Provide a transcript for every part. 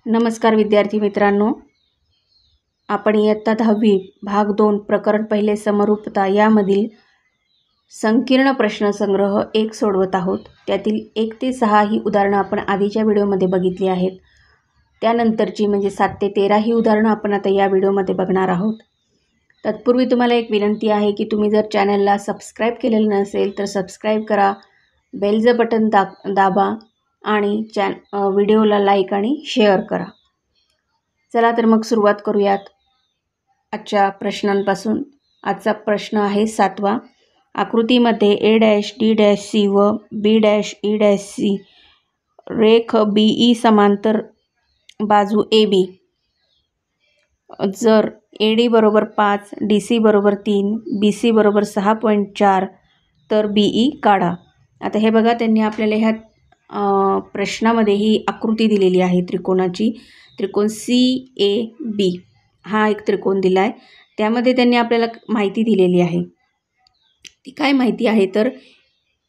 नमस्कार विद्यार्थी मित्रांनो, आपण इयत्ता 10वी भाग 2 प्रकरण पहिले समरूपता यामधील संकीर्ण प्रश्नसंग्रह 1 सोडवत आहोत। त्यातील 1 ते 6 ही उदाहरणं आपण आधीच्या व्हिडिओमध्ये बघितली आहेत। त्यानंतरची म्हणजे 7 ते 13 ही उदाहरणं आपण आता या व्हिडिओमध्ये बघणार आहोत। तत्पूर्वी तुम्हाला एक विनंती आहे की तुम्ही जर चॅनलला सबस्क्राईब केलेलं नसेल तर सबस्क्राईब करा, बेलचं बटन दाबा आणि व्हिडिओला लाईक आणि शेअर करा। चला तर मग सुरुवात करूयात आजच्या प्रश्नांपासून। आजचा प्रश्न आहे 7वा। आकृतीमध्ये A', D', व B', E', रेख BE समांतर बाजू AB जर AD बरोबर 5, DC बरोबर 3, BC बरोबर 6.4 तर BE काढा। आता हे बघा, त्यांनी आपल्याला ह्या प्रश्नामध्ये ही आकृती दिलेली आहे त्रिकोणाची। त्रिकोण CAB हा एक त्रिकोण दिला आहे। त्यामध्ये त्यांनी आपल्याला माहिती दिलेली आहे। ती काय माहिती आहे तर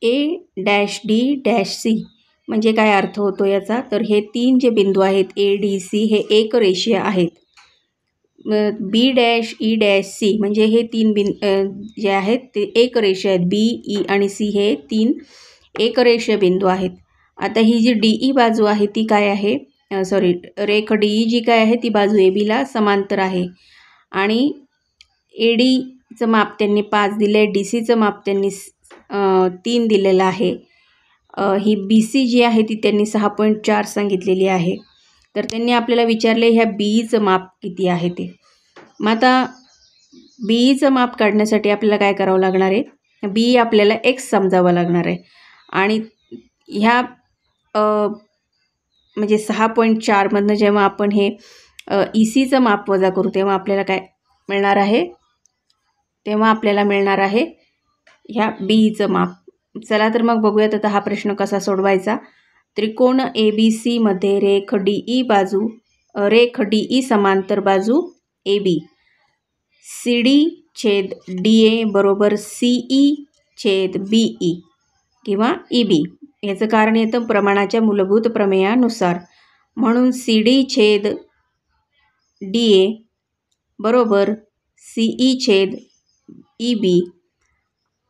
A', D', म्हणजे काय अर्थ होतो याचा, तर हे 3 जे बिंदू आहेत ADC हे एक रेषीय आहेत। B', E', म्हणजे हे 3 जे आहेत ते एक रेषीय आहेत। B, E आणि C हे 3 एक रेषीय बिंदू आहेत। आता ही जी DE बाजू आहे ती काय आहे, रेख DE जी काय आहे ती बाजू ABला समांतर आहे आणि ADचं माप त्यांनी 5 दिले, DCचं माप त्यांनी 3 दिलेलं आहे। ही BC जी आहे ती त्यांनी 6.4 सांगितलेली आहे। तर त्यांनी आपल्याला विचारले ह्या BEचं माप किती आहे ते। मग आता BEचं माप काढण्यासाठी आपल्याला काय करावं लागणार आहे, BE आपल्याला x समजावं लागणार आहे आणि ह्या म्हणजे 6.4 मधनं जेव्हा आपण हे ECचं माप वजा करू तेव्हा आपल्याला काय मिळणार आहे, तेव्हा आपल्याला मिळणार आहे ह्या BEचं माप। चला तर मग बघूयात आता हा प्रश्न कसा सोडवायचा। त्रिकोण ABC मध्ये रेख DE समांतर बाजू AB, CD/DA बरोबर CE/BE किंवा EB। याचं कारण येतं प्रमाणाच्या मूलभूत प्रमेयानुसार, म्हणून CD/DA बरोबर CE/EB।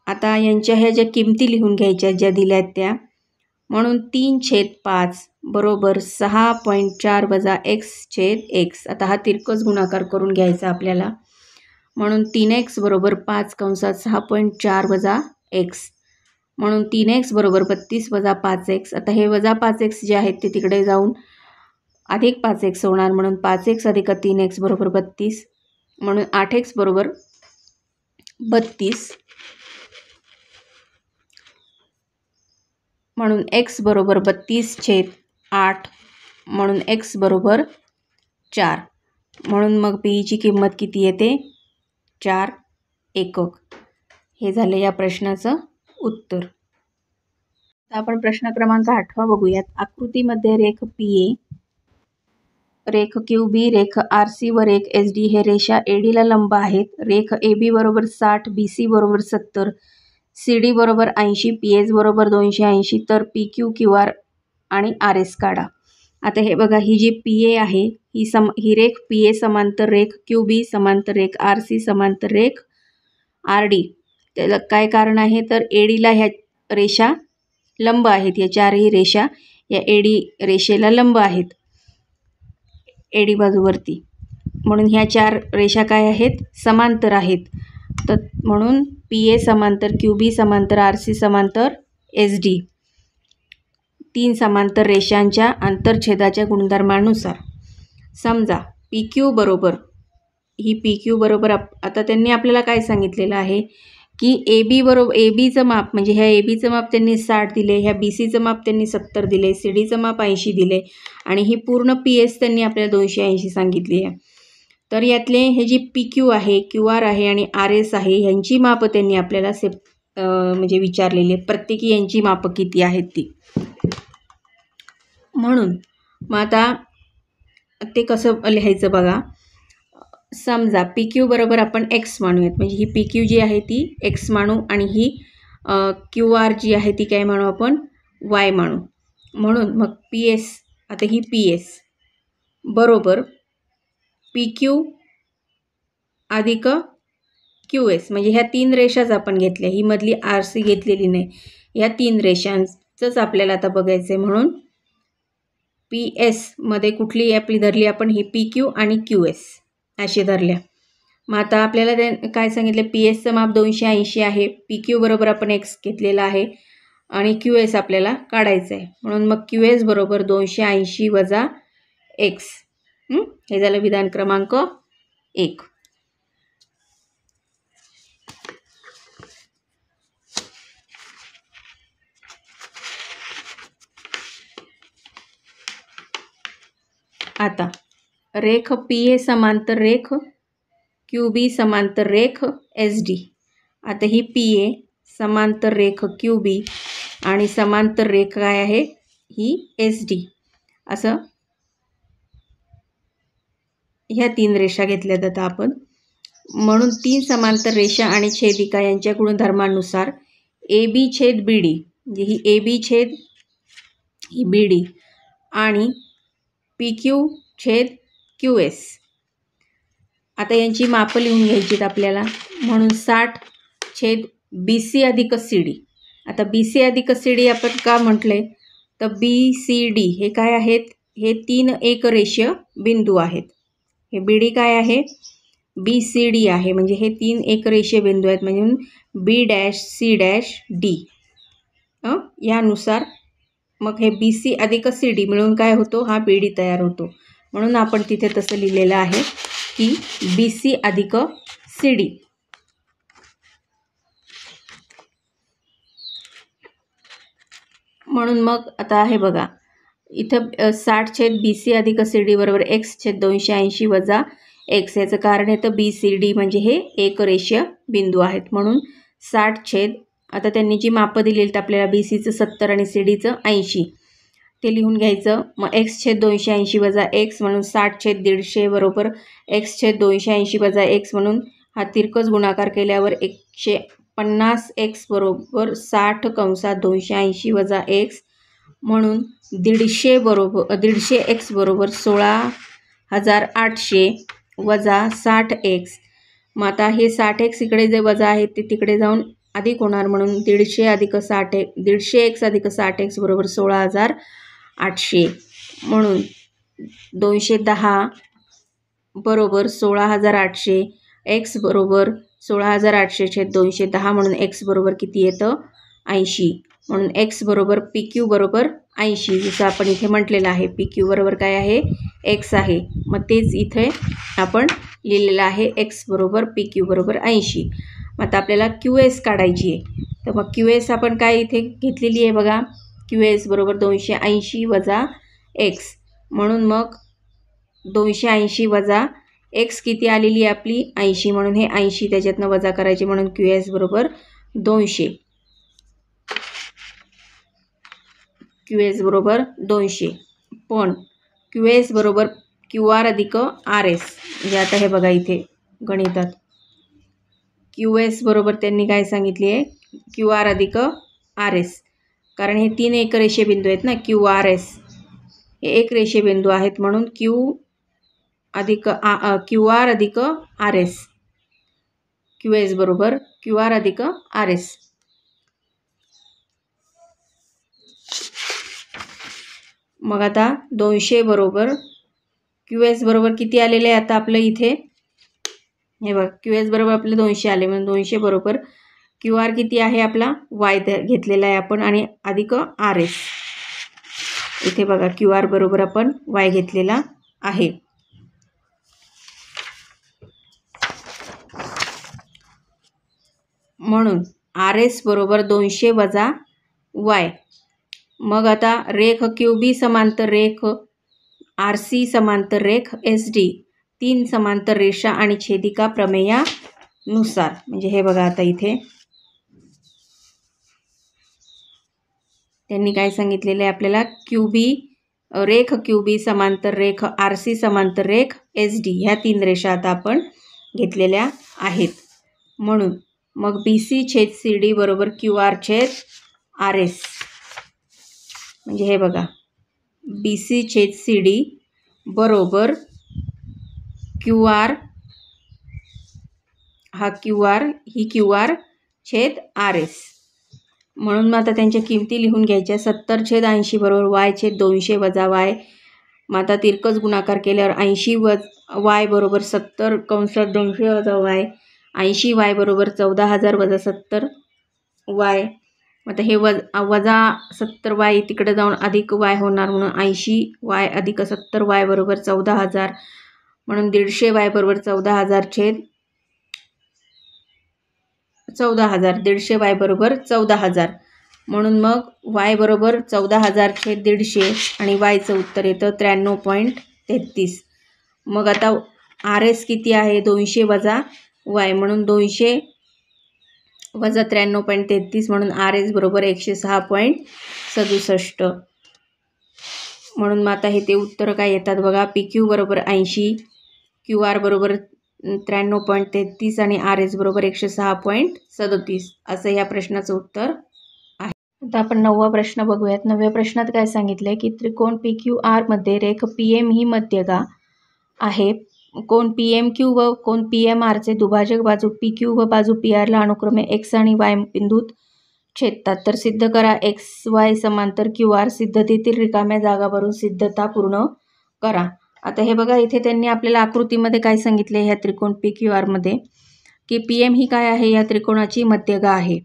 आता यांच्या ह्या ज्या किमती लिहून घ्यायच्या ज्या दिल्यात त्या, म्हणून 3/5 बरोबर 6.4 वजा x/x। आता हा तिरकस गुणाकार करून घ्यायचा आपल्याला, म्हणून 3x बरोबर 5 कंसात 6.4 वजा x, म्हणून 3x बरोबर 32 वजा 5x। आता हे वजा 5x जे आहेत ते तिकडे जाऊन अधिक 5x होणार, म्हणून 5x अधिक 3x बरोबर 32, म्हणून 8x बरोबर 32, म्हणून x बरोबर 32/8, म्हणून x बरोबर 4, म्हणून मग BEची किंमत किती येते, 4 एकक। हे झाले या प्रश्नाचं उत्तर। आता आपण प्रश्न क्रमांक 8 बघूयात। आकृतीमध्ये रेख PA, रेख QB, रेख RC व रेख SD हे रेषा ADला लंब आहेत। रेख AB बरोबर 60, BC बरोबर 70, CD बरोबर 80, PS बरोबर 280 तर PQ, QR आणि RS काढा। आता हे बघा, ही जी PA आहे ही रेख PA समांतर रेख QB समांतर रेख RC समांतर रेख RD। त्याला काय कारण आहे तर ADला ह्या रेषा लंब आहेत। या चारही रेषा या AD रेषेला लंब आहेत, AD बाजूवरती, म्हणून ह्या 4 रेषा काय आहेत, समांतर आहेत। तर म्हणून PA समांतर QB समांतर RC समांतर SD 3 समांतर रेषांच्या आंतरछेदाच्या गुणधर्मानुसार समजा PQ बरोबर, ही PQ बरोबर आता त्यांनी आपल्याला काय सांगितलेलं आहे की ABचं माप म्हणजे ह्या ABचं माप त्यांनी 60 दिले, ह्या BCचं माप त्यांनी 70 दिले, CDचं माप 80 दिले आणि ही पूर्ण PS त्यांनी आपल्याला 280 सांगितली आहे। तर यातले हे जी PQ आहे, QR आहे आणि RS आहे यांची मापं त्यांनी आपल्याला म्हणजे विचारलेली आहेत, प्रत्येकी यांची मापं किती आहेत ती। म्हणून मग आता ते कसं लिहायचं बघा। समजा PQ बरोबर आपण x मानूयात, म्हणजे ही PQ जी आहे ती x मानू आणि ही QR जी आहे ती काय मानू आपण y मानू। म्हणून मग PS, आता ही PS बरोबर पी क्यू अधिक क्यू एस, म्हणजे ह्या 3 रेषाच आपण घेतल्या, ही मधली आर सी घेतलेली नाही. ह्या 3 रेषांचंच आपल्याला आता बघायचं आहे. म्हणून पी एसमध्ये कुठली आपली धरली आपण, ही पी क्यू आणि क्यू एस अशी धरल्या. मग आता आपल्याला काय सांगितलं, पी एसचं माप 280 आहे, पी क्यू बरोबर आपण एक्स घेतलेला आहे आणि क्यू एस आपल्याला काढायचं आहे. म्हणून मग क्यू एस बरोबर 280 वजा एक्स. हे झालं विधान क्रमांक 1. आता रेख पी ए समांतर रेख क्यू बी समांतर रेख एस डी. आता ही पी ए समांतर रेख क्यू बी आणि समांतर रेख काय आहे, ही एस डी. असं ह्या 3 रेषा घेतल्या जातात आपण. म्हणून 3 समांतर रेषा आणि छेदिका यांच्या गुणधर्मानुसार ए बी छेद बी डी, म्हणजे ही ए बी छेद ही बी डी आणि पी क्यू छेद क्यू एस. आता यांची मापं लिहून घ्यायचीत आपल्याला. म्हणून 60 छेद बी सी अधिक सी डी. आता बी सी अधिक सी डी आपण का म्हटलं आहे, तर बी सी डी हे काय आहेत, हे 3 एकरेषीय बिंदू आहेत. हे बी डी काय आहे, बी सी डी आहे, म्हणजे हे 3 एकरेषीय बिंदू आहेत. म्हणजे बी डॅश सी डॅश डी. यानुसार मग हे बी सी अधिक सी डी मिळून काय होतो, हा बी डी तयार होतो. म्हणून आपण तिथे तसं लिहिलेलं आहे की बी सी अधिक सी डी. म्हणून मग आता हे बघा, इथं 60 छेद बी सी अधिक सी डी बरोबर एक्स छेद 280 वजा एक्स. याचं कारण येतं बी सी डी म्हणजे हे एकरेषीय बिंदू आहेत. म्हणून 60 छेद, आता त्यांनी जी मापं दिलेली आपल्याला बी सीचं 70 आणि सी डीचं 80 ते लिहून घ्यायचं. मग एक्स छेद 280 वजा एक्स म्हणून 60 छेद 150 बरोबर एक्स छेद 280 वजा एक्स. म्हणून हा तिरकस गुणाकार केल्यावर 150 एक्स बरोबर 60 कंसात 280 वजा एक्स. म्हणून 150 बरोबर 150 एक्स बरोबर 16,800 वजा 60 एक्स. मग आता हे 60 एक्स इकडे जे वजा आहेत ते तिकडे जाऊन अधिक होणार. म्हणून 150 अधिक 60 150 एक्स अधिक 60 एक्स बरोबर 16,800. म्हणून 210 बरोबर 16,800 एक्स बरोबर 16,800 छेद 210. म्हणून एक्स बरोबर किती येतं, 80. म्हणून एक्स बरोबर पी क्यू बरोबर 80, जसं आपण इथे म्हटलेलं आहे. पी क्यू बरोबर काय आहे, एक्स आहे. मग तेच इथे आपण लिहिलेलं आहे, एक्स बरोबर पी क्यू बरोबर 80. मग आता आपल्याला क्यू एस काढायची आहे. तर मग क्यू एस आपण काय इथे घेतलेली आहे बघा, क्यू एस बरोबर 280 वजा एक्स. म्हणून मग 280 वजा एक्स किती आलेली आहे आपली, 80. म्हणून हे 80 त्याच्यातनं वजा करायचे. म्हणून क्यू एस बरोबर 200. क्यू एस बरोबर 200. पण क्यू एस बरोबर क्यू आर अधिक आर एस. म्हणजे आता हे बघा इथे गणितात क्यू एस बरोबर त्यांनी काय सांगितले आहे, क्यू आर अधिक आर एस. कारण हे 3 एकरेषीय बिंदू आहेत ना, क्यू आर एस हे एकरेषीय बिंदू आहेत. म्हणून क्यू आर अधिक आर एस. क्यू एस बरोबर क्यू आर अधिक आर एस. मग आता 200 बरोबर क्यू एस बरोबर किती आलेले आहे आता आपलं इथे, हे बघा क्यू एस बरोबर आपले 200 आले. म्हणून 200 बरोबर क्यू आर किती आहे आपला, वाय घेतलेला आहे आपण आणि अधिक आर एस. इथे बघा क्यू आर बरोबर आपण वाय घेतलेला आहे. म्हणून आर एस बरोबर 200 वजा वाय. मग आता रेख क्यू बी समांतर रेख आर सी समांतर रेख एस डी, 3 समांतर रेषा आणि छेदिका प्रमेयानुसार. म्हणजे हे बघा आता इथे त्यांनी काय सांगितलेलं आहे आपल्याला, रेख क्यू बी समांतर रेख आर सी समांतर रेख एस डी, ह्या 3 रेषा आता आपण घेतलेल्या आहेत. म्हणून मग बी सी छेद सी डी बरोबर क्यू आर छेद आर एस. म्हणजे हे बघा बी सी छेद सी डी बरोबर क्यू आर, हा क्यू आर, ही क्यू आर छेद आर एस. म्हणून मग आता त्यांच्या किमती लिहून घ्यायच्या. 70/80 बरोबर वाय छेद 200 वजा वाय. मग आता तिरकस गुणाकार केल्यावर 80 वाय बरोबर 70 कंसात 200 वजा वाय. 80 वाय बरोबर 14,000 वजा 70 वाय. आता हे वजा 70 वाय तिकडे जाऊन अधिक वाय होणार, म्हणून 80 वाय अधिक 70 वाय बरोबर 14,000. म्हणून 150 वाय बरोबर 14,000 छेद 14,000. 150 वाय बरोबर 14,000. म्हणून मग वाय बरोबर 14,000 छेद 150 आणि वायचं उत्तर येतं 93.33. मग आता आर एस किती आहे? 200 वजा वाय, म्हणून 200 वजा 93.33, म्हणून आर एस बरोबर 106.67. म्हणून मग आता हे ते उत्तर काय येतात बघा. पी क्यू बरोबर 80, क्यू आर बरोबर 93.33 आणि आर एस बरोबर 106.37 असं या प्रश्नाचं उत्तर आहे. आता आपण 9वा प्रश्न बघूयात. 9व्या प्रश्नात काय सांगितलंय की त्रिकोण पी क्यू आर मध्ये रेख पी एम ही मध्यगा आहे. कोण पी एम क्यू व कोण पी एम आरचे दुभाजक बाजू पी क्यू व बाजू पी आरला अनुक्रमे एक्स आणि वाय बिंदूत छेदतात. तर सिद्ध करा एक्स वाय समांतर क्यू आर. सिद्धतेतील रिकाम्या जागा भरून सिद्धता पूर्ण करा. आता हे बघा, इथे त्यांनी आपल्याला आकृतीमध्ये काय सांगितले ह्या त्रिकोण पी क्यू आरमध्ये की पी एम ही काय आहे? या त्रिकोणाची मध्यगा आहे.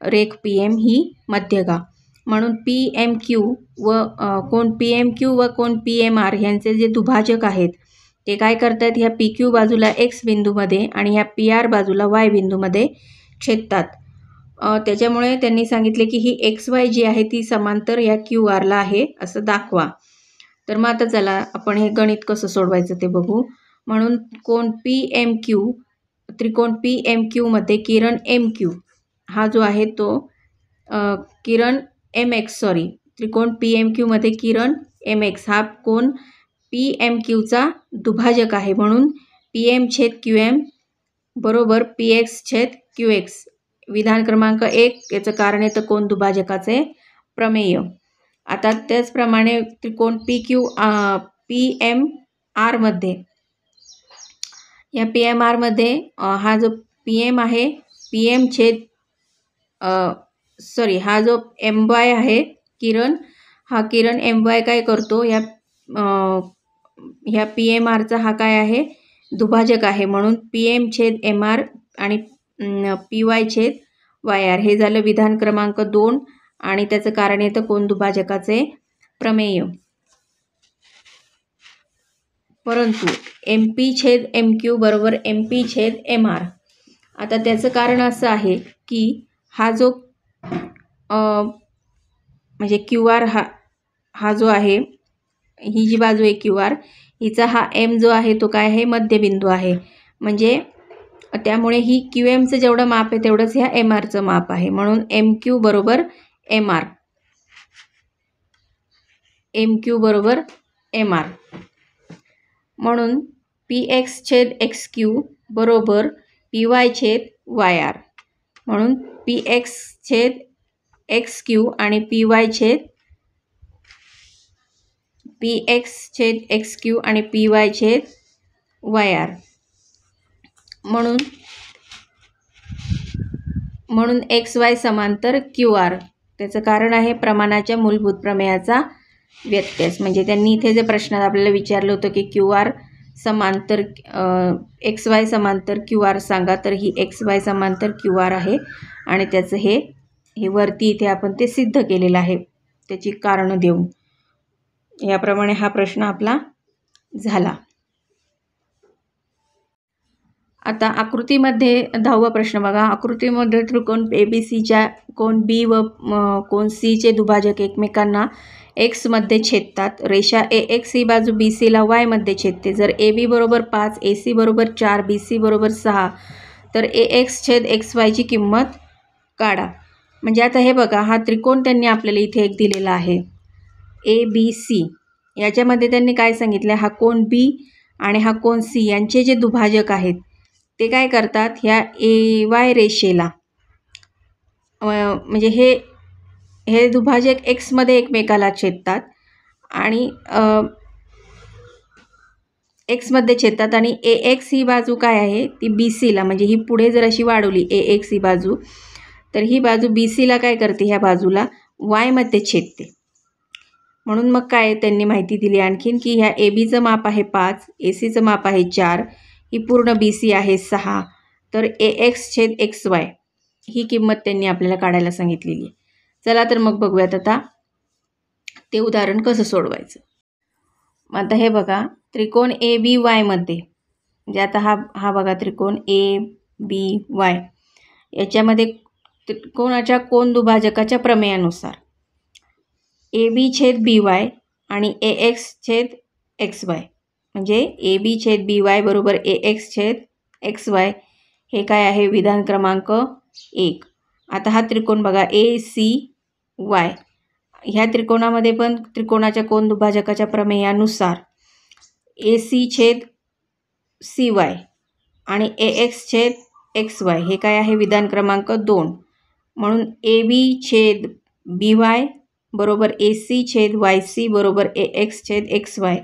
रेख पी एम ही मध्यगा. म्हणून पी एम क्यू व कोण पी एम क्यू व कोण पी एम आर ह्यांचे जे दुभाजक आहेत ते काय करतात? ह्या पी क्यू बाजूला एक्स बिंदूमध्ये आणि ह्या पी आर बाजूला वाय बिंदूमध्ये छेदतात. त्याच्यामुळे त्यांनी सांगितले की ही एक्स वाय जी आहे ती समांतर या क्यू आरला आहे असं दाखवा. तर मग आता चला आपण हे गणित कसं सोडवायचं ते बघू. म्हणून कोण पी एम क्यू, त्रिकोण पी एम क्यूमध्ये किरण एम क्यू हा जो आहे तो किरण एम एक्स त्रिकोण पी एम क्यूमध्ये किरण एम एक्स हा कोण पी एम क्यूचा दुभाजक आहे. म्हणून पी एम छेद क्यू एम बरोबर पी एक्स छेद क्यू एक्स. विधान क्रमांक 1 याचं कारण येतं कोण दुभाजकाचे प्रमेय. आता त्याचप्रमाणे त्रिकोण पी एम आरमध्ये, या पी एम आरमध्ये हा जो पी एम आहे पी एम छेद हा जो एम वाय आहे किरण, हा किरण एम वाय काय करतो? ह्या पी एम आरचा हा काय आहे? दुभाजक आहे. म्हणून पी एम छेद एम आर आणि पी वाय छेद वाय आर हे झालं विधान क्रमांक 2 आणि त्याचं कारण येतं कोण दुभाजकाचे प्रमेय. परंतु एम पी छेद एम क्यू बरोबर एम पी छेद एम आर. आता त्याचं कारण असं आहे की हा जो म्हणजे क्यू आर हा जो आहे, ही जी बाजू आहे क्यू आर हिचा हा एम जो आहे तो काय आहे? मध्यबिंदू आहे. म्हणजे त्यामुळे ही क्यू एमचं जेवढं माप आहे तेवढंच ह्या एम आरचं माप आहे. म्हणून एम क्यू बरोबर एम आर, एम क्यू बरोबर एम आर. म्हणून पी एक्स छेद एक्स क्यू बरोबर पी वाय छेद वाय आर. म्हणून पी एक्स छेद एक्स क्यू आणि पी वाय छेद पी एक्स छेद एक्स क्यू आणि पी वाय छेद वाय आर. म्हणून एक्स वाय समांतर क्यू आर. त्याचं कारण आहे प्रमाणाच्या मूलभूत प्रमेयाचा व्यत्यास. म्हणजे त्यांनी इथे जे प्रश्नात आपल्याला विचारलं होतं की क्यू आर समांतर एक्स वाय समांतर क्यू आर सांगा, तर ही एक्स वाय समांतर क्यू आर आहे आणि त्याचं हे वरती इथे आपण ते सिद्ध केलेलं आहे त्याची कारणं देऊन. याप्रमाणे हा प्रश्न आपला झाला. आता आकृतीमध्ये 10वा प्रश्न बघा. आकृतीमध्ये त्रिकोण एबीसीच्या कोण बी व कोण सीचे दुभाजक एकमेकांना एक्स मध्ये छेदतात. रेषा ए एक्स ही बाजू बी सीला वाय मध्ये छेदते. जर ए बी बरोबर 5, ए सी बरोबर 4, बी सी बरोबर 6 तर ए एक्स छेद एक्स वायची किंमत काढा. म्हणजे आता हे बघा, हा त्रिकोण त्यांनी आपल्याला इथे एक दिलेला आहे ए बी सी. याच्यामध्ये त्यांनी काय सांगितलं? हा कोण बी आणि हा कोण सी यांचे जे दुभाजक आहेत ते काय करतात? ह्या ए वाय रेषेला म्हणजे हे दुभाजक एक्समध्ये एकमेकाला छेदतात आणि एक्समध्ये छेदतात आणि ए एक्स ही बाजू काय आहे ती बी सीला, म्हणजे ही पुढे जर अशी वाढवली ए एक्स ही बाजू, तर ही बाजू बी सीला काय करते, ह्या बाजूला वायमध्ये छेदते. म्हणून मग काय त्यांनी माहिती दिली आणखीन की ह्या ए बीचं माप आहे 5, ए सीचं माप आहे 4, ही पूर्ण बी सी आहे 6, तर ए एक्स छेद एक्स वाय ही किंमत त्यांनी आपल्याला काढायला सांगितलेली आहे. चला तर मग बघूयात आता ते उदाहरण कसं सोडवायचं. आता हे बघा, त्रिकोण ए बी वायमध्ये, म्हणजे आता हा बघा त्रिकोण ए बी वाय, याच्यामध्ये त्रिकोणाच्या कोन दुभाजकाच्या प्रमेयानुसार ए बी छेद बी वाय आणि ए एक्स छेद एक्स वाय, म्हणजे ए बी छेद बी वाय बरोबर ए एक्स छेद एक्स वाय, हे काय आहे विधान क्रमांक 1. आता हा त्रिकोण बघा ए सी वाय, ह्या त्रिकोणामध्ये पण त्रिकोणाच्या कोन दुभाजकाच्या प्रमेयानुसार ए सी छेद सी वाय आणि ए एक्स छेद एक्स वाय हे काय आहे विधान क्रमांक 2. म्हणून ए बी छेद बी वाय बरोबर ए सी छेद वाय सी बरोबर ए एक्स छेद एक्स वाय,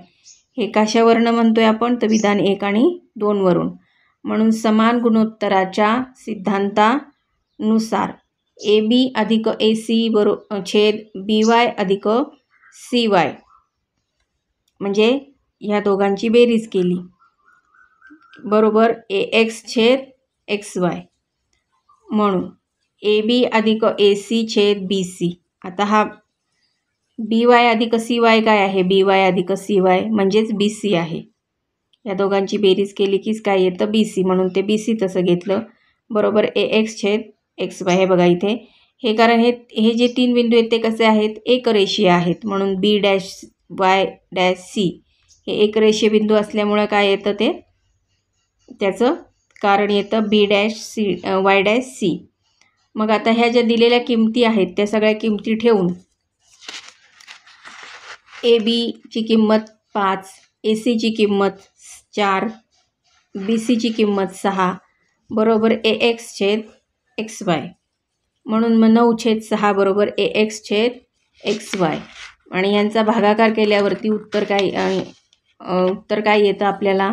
हे कशावरनं म्हणतोय आपण, तर विधान 1 आणि 2 वरून. म्हणून समान गुणोत्तराच्या सिद्धांतानुसार ए बी अधिक ए सी छेद बी वाय अधिक सी वाय, म्हणजे ह्या दोघांची बेरीज केली बरोबर ए एक्स छेद एक्स वाय, म्हणून ए बी अधिक ए सी छेद बी सी. आता हा बी वाय अधिक सी वाय काय आहे, बी वाय अधिक सी वाय म्हणजेच बी सी आहे. या दोघांची बेरीज केली की काय येतं बी सी, म्हणून ते बी सी तसं घेतलं बरोबर ए एक्स छेद एक्स वाय. हे बघा इथे हे, कारण हे जे 3 बिंदू आहेत ते कसे आहेत, एकरेषीय आहेत, म्हणून बी डॅश वाय डॅश सी हे एकरेषीय बिंदू असल्यामुळं काय येतं, ते त्याचं कारण येतं B dash C Y dash C. मग आता ह्या ज्या दिलेल्या किमती आहेत त्या सगळ्या किमती ठेवून ए बीची किंमत 5, ए सीची किंमत 4, बी सीची किंमत 6 बरोबर ए एक्स छेद एक्स वाय, म्हणून मग 9/6 बरोबर ए एक्स छेद एक्स वाय. आणि यांचा भागाकार केल्यावरती उत्तर काय येतं आपल्याला,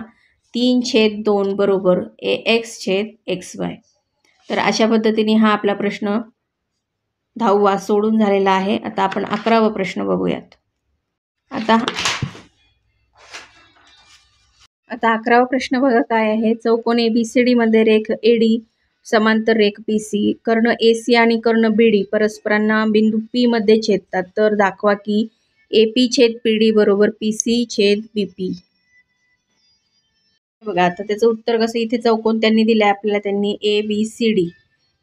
3/2 बरोबर ए एक्स छेद एक्स वाय. तर अशा पद्धतीने हा आपला प्रश्न 10वा सोडून झालेला आहे. आता आपण 11वा प्रश्न बघूयात. आता 11वा प्रश्न बघा काय आहे. चौकोन ABCD मध्ये रेख AD समांतर रेख BC, कर्ण AC आणि कर्ण BD परस्परांना बिंदू P मध्ये छेदतात, तर दाखवा की AP छेद PD बरोबर PC छेद BP. बघा आता त्याचं उत्तर कसं, इथे चौकोन त्यांनी दिलाय आपल्याला, त्यांनी ABCD,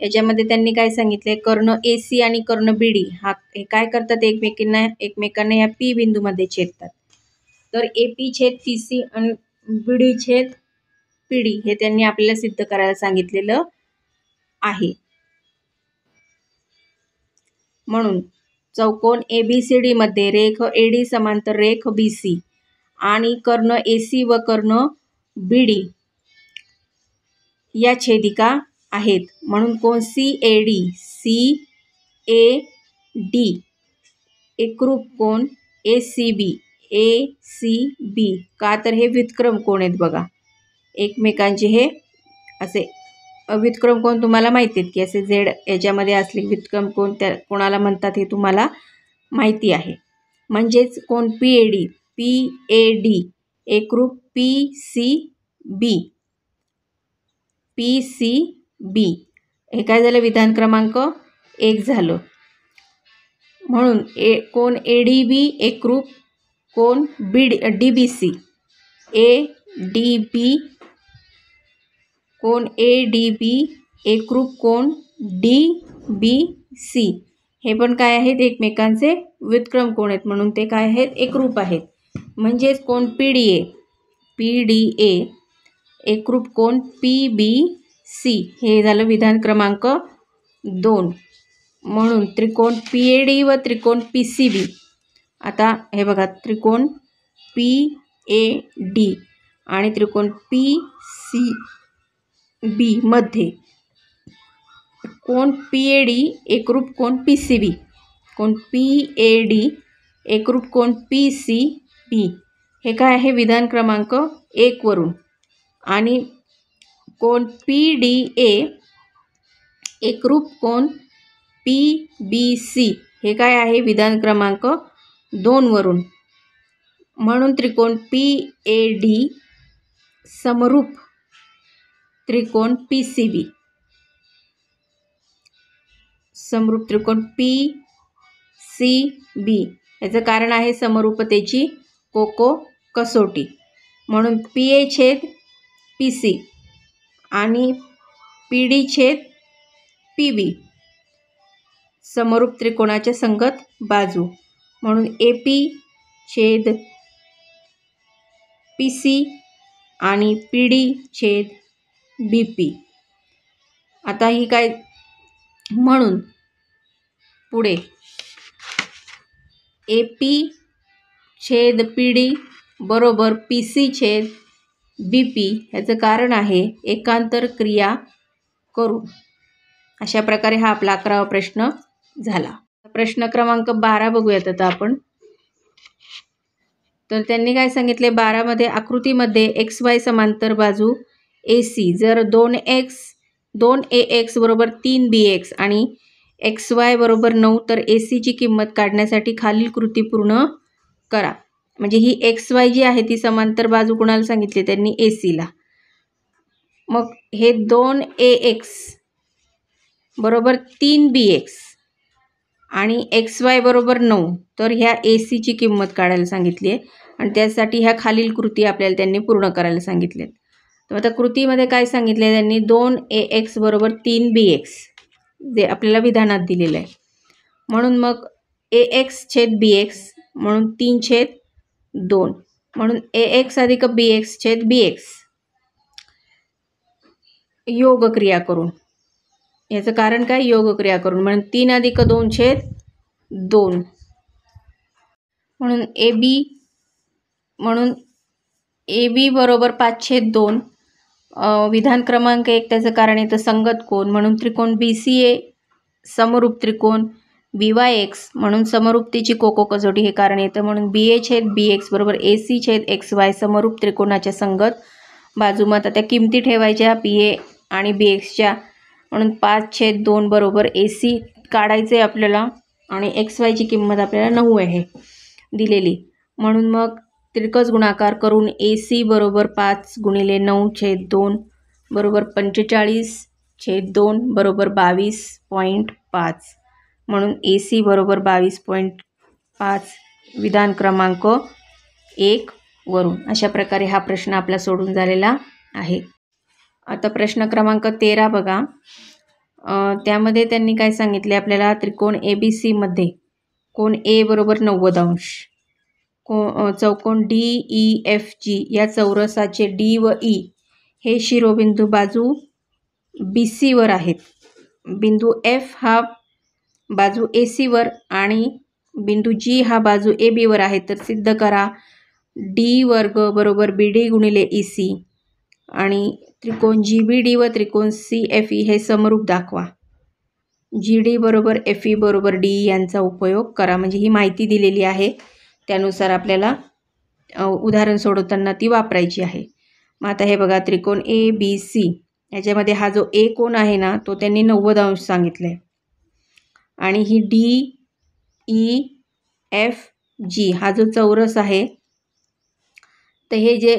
याच्यामध्ये त्यांनी काय सांगितलंय, कर्ण AC आणि कर्ण BD हे काय करतात, एकमेकांना या P बिंदूमध्ये छेदतात. तर AP छेद PC आणि BD छेद PD हे त्यांनी आपल्याला सिद्ध करायला सांगितलेलं आहे. म्हणून चौकोन ABCD मध्ये रेख AD समांतर रेख BC आणि कर्ण AC व कर्ण BD या छेदिका आहेत. म्हणून कोण CAD एकरूप कोण ACB का, तर हे व्युत्क्रम कोण आहेत बघा एकमेकांचे. हे असे व्युत्क्रम कोण तुम्हाला माहिती आहेत की असे झेड याच्यामध्ये असले व्युत्क्रम कोण त्या कोणाला म्हणतात हे तुम्हाला माहिती आहे. म्हणजेच कोण PAD एकरूप PCB हे काय झालं, विधान क्रमांक 1 झालं. म्हणून कोण ADB एकरूप कोण DBC, कोण ADB एकरूप कोण DBC हे पण काय आहेत, एकमेकांचे व्युत्क्रम कोण आहेत, म्हणून ते काय आहेत, एकरूप आहेत. म्हणजेच कोण PDA एकरूप कोण PBC हे झालं विधान क्रमांक 2. म्हणून त्रिकोण PAD व त्रिकोण PCB, आता हे बघा त्रिकोण PAD आणि त्रिकोण PCB मध्ये कोण PAD एकरूप कोण PCB, कोण PAD एकरूप कोण PCB हे काय आहे, विधान क्रमांक 1 वरून आणि कोन PDA एकरूप कोन PBC हे काय आहे विधान क्रमांक 2 वरून, म्हणून त्रिकोण PAD समरूप त्रिकोण PCB, समरूप त्रिकोण PCB याचं कारण आहे समरूपतेची कोको कसोटी, म्हणून PA छेद PC आणि PD छेद PB समरूप त्रिकोणाच्या संगत बाजू, म्हणून AP छेद PC आणि PD छेद BP. आता ही काय, म्हणून पुढे AP छेद PD बरोबर PC छेद BP याचं कारण आहे एकांतर क्रिया करून. अशा प्रकारे हा आपला 11वा प्रश्न झाला. प्रश्न क्रमांक 12 बघूयात आता आपण. तर त्यांनी काय सांगितले 12 मध्ये आकृतीमध्ये XY समांतर बाजू AC जर 2AX बरोबर 3BX आणि XY बरोबर 9 तर AC ची किंमत काढण्यासाठी खालील कृती पूर्ण करा. म्हणजे ही XY जी आहे ती समांतर बाजू कोणाला सांगितली त्यांनी AC ला. मग हे 2AX बरोबर 3BX आणि XY बरोबर 9 तर ह्या AC ची किंमत काढायला सांगितली आहे आणि त्यासाठी ह्या खालील कृती आपल्याला त्यांनी पूर्ण करायला सांगितले. तर आता कृतीमध्ये काय सांगितले त्यांनी 2AX बरोबर 3BX जे आपल्याला विधानात दिलेलं आहे, म्हणून मग AX छेद BX म्हणून 3 छेद 2 म्हणून AX अधिक BX छेद BX योग क्रिया करून, याचं कारण काय योग क्रिया करून, म्हणून 3 अधिक 2 छेद 2 म्हणून AB बरोबर 5 छेद 2 विधान क्रमांक 1 त्याचं कारण येतं संगत कोन, म्हणून त्रिकोण BCA समरूप त्रिकोण BYX म्हणून समरूपतेची कोको कसोटी हे कारण येतं, म्हणून BA छेद BX बरोबर AC छेद XY समरूप त्रिकोणाच्या संगत बाजू. मग आता त्या किमती ठेवायच्या BA आणि BXच्या, म्हणून 5 छेद 2 बरोबर AC काढायचे आपल्याला आणि XY ची किंमत आपल्याला 9 आहे दिलेली, म्हणून मग तिरकस गुणाकार करून AC बरोबर 5 गुणिले 9 छेद 2 बरोबर 45 छेद 2 बरोबर 22.5 म्हणून AC बरोबर 22.5 विधान क्रमांक 1 वरून. अशा प्रकारे हा प्रश्न आपला सोडून झालेला आहे. आता प्रश्न क्रमांक 13 बघा. त्यामध्ये त्यांनी काय सांगितले आपल्याला त्रिकोण ABC मध्ये कोन A बरोबर 90 अंश, चौकोन DEFG या चौरसाचे D व E हे शिरोबिंदू बाजू BC वर आहेत. बिंदू F हा बाजू AC वर आणि बिंदू G हा बाजू AB वर आहे. तर सिद्ध करा D वर्ग बरोबर BD गुणिले EC आणि त्रिकोण GBD व त्रिकोण CFE हे समरूप दाखवा. GD बरोबर FE बरोबर DE यांचा उपयोग करा. म्हणजे ही माहिती दिलेली आहे, त्यानुसार आपल्याला उदाहरण सोडवताना ती वापरायची आहे. मग आता हे बघा त्रिकोण ABC याच्यामध्ये हा जो A कोन आहे ना तो त्यांनी 90 अंश सांगितलं आहे आणि ही DEFG हा जो चौरस आहे तर हे जे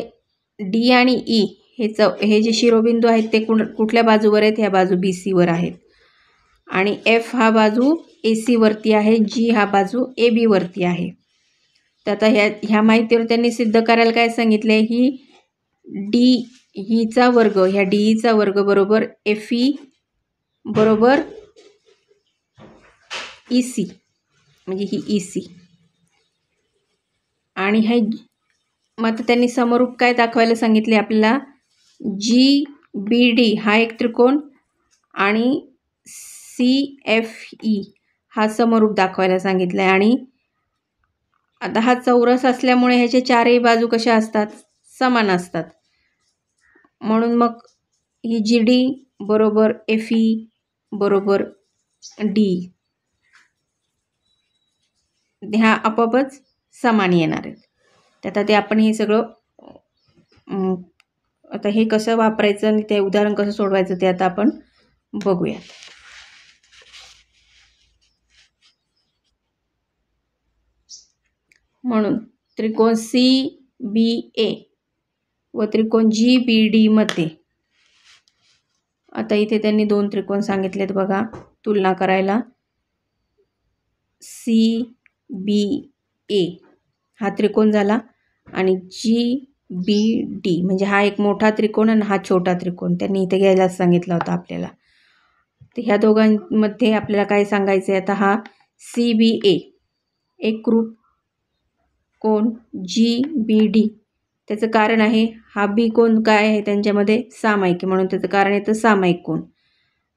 D आणि E हे जे शिरोबिंदू आहेत ते कुठल्या बाजूवर आहेत, ह्या बाजू BC वर आहेत आणि F हा बाजू AC वरती आहे, G हा बाजू AB वरती आहे. तर आता ह्या माहितीवर त्यांनी सिद्ध करायला काय सांगितले, ही हीचा वर्ग ह्या DEचा वर्ग बरोबर FE बरोबर EC म्हणजे ही EC आणि हे मग आता त्यांनी समरूप काय दाखवायला सांगितले आपल्याला, GBD हा एक त्रिकोण आणि CFE हा समरूप दाखवायला सांगितलं आहे. आणि आता हा चौरस असल्यामुळे ह्याचे चारही बाजू कशा असतात, समान असतात, म्हणून मग ही GD बरोबर FE बरोबर D ह्या आपोआपच समान येणार आहेत. तर आता ते आपण हे सगळं आता हे कसं वापरायचं आणि ते उदाहरण कसं सोडवायचं ते आता आपण बघूया. म्हणून त्रिकोण CBA व त्रिकोण GBD मध्ये आता इथे त्यांनी दोन त्रिकोण सांगितलेत बघा तुलना करायला. CBA हा त्रिकोण झाला आणि GBD म्हणजे हा एक मोठा त्रिकोण आणि हा छोटा त्रिकोण त्यांनी इथे घ्यायला सांगितला होता आपल्याला. तर ह्या दोघांमध्ये आपल्याला काय सांगायचं आहे आता. हा CBA एकरूप कोण GBD त्याचं कारण आहे हा बी कोण काय आहे त्यांच्यामध्ये सामायिक आहे म्हणून त्याचं कारण येतं सामायिक कोण.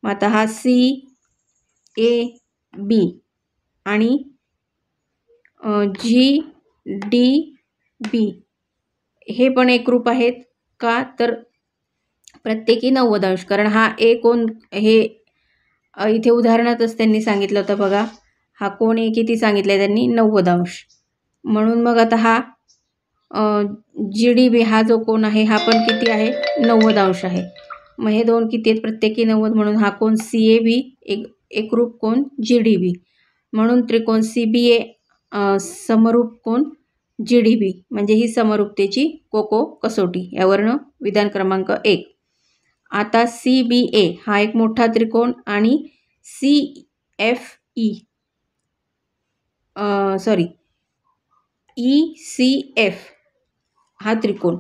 मग आता हा CAB आणि GDB हे पण एकरूप आहेत का तर प्रत्येकी 90 अंश. कारण हा ए कोण हे इथे उदाहरणातच त्यांनी सांगितलं होतं बघा. हा कोण ए किती सांगितलं आहे त्यांनी 90 अंश. म्हणून मग आता हा GDB हा जो कोण आहे हा पण किती आहे 90 अंश आहे. मग हे दोन किती आहेत प्रत्येकी 90 म्हणून हा कोण CAB एकरूप कोण GDB. म्हणून त्रिकोण CBA समरूप कोण GDB म्हणजे ही समरूपतेची कोको कसोटी. यावरनं विधान क्रमांक 1. आता CBA हा एक मोठा त्रिकोण आणि ECF हा त्रिकोण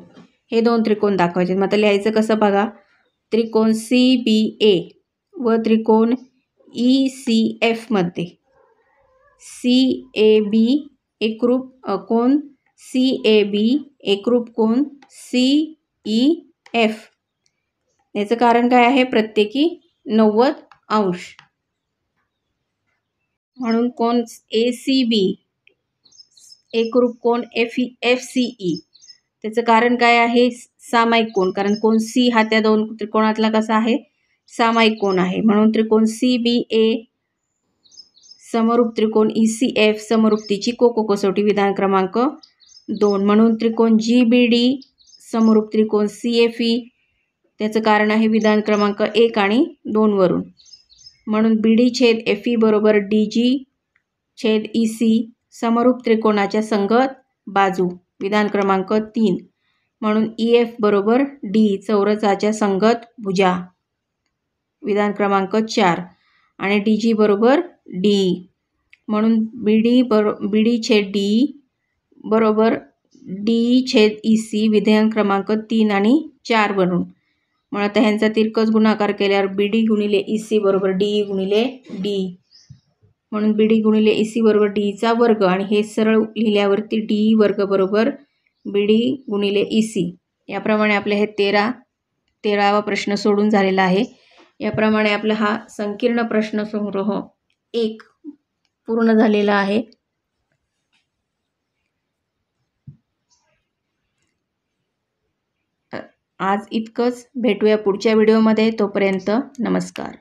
हे दोन त्रिकोण दाखवायचे. मग आता लिहायचं कसं बघा. त्रिकोण CBA व त्रिकोण ECF मध्ये CAB एकरूप कोण CAB एकरूप कोण CEF. याचं कारण काय आहे प्रत्येकी 90 अंश. म्हणून कोण ACB एकरूप कोण FCE त्याचं कारण काय आहे सामायिक कोण. कारण कोण C हा त्या दोन त्रिकोणातला कसा आहे सामायिक कोण आहे. म्हणून त्रिकोण CBA समरूप त्रिकोण ECF समरूपतेची कोको कसोटी. विधान क्रमांक 2. म्हणून त्रिकोण GBD समरूप त्रिकोण CFE त्याचं कारण आहे विधान क्रमांक 1 आणि 2 वरून. म्हणून BD छेद FE बरोबर DG छेद EC समरूप त्रिकोणाच्या संगत बाजू. विधान क्रमांक 3. म्हणून EF बरोबर D चौरसाच्या संगत भुजा. विधान क्रमांक 4. आणि DG बरोबर D. म्हणून BD छेद DE बरोबर DE छेद EC विधान क्रमांक 3 आणि 4 वरून. मग आता ह्यांचा तिरकस गुणाकार केल्यावर BD गुणिले EC बरोबर DE गुणिले D. म्हणून BD गुणिले EC बरोबर DEचा वर्ग आणि हे सरळ लिहिल्यावरती DE वर्ग बरोबर BD गुणिले EC. याप्रमाणे आपले हे 13वा प्रश्न सोडून झालेला आहे. याप्रमाणे आपला हा संकीर्ण प्रश्न संग्रह 1 पूर्ण झालेला आहे. आज इतकंच. भेटूया पुढच्या व्हिडिओमध्ये. तोपर्यंत नमस्कार.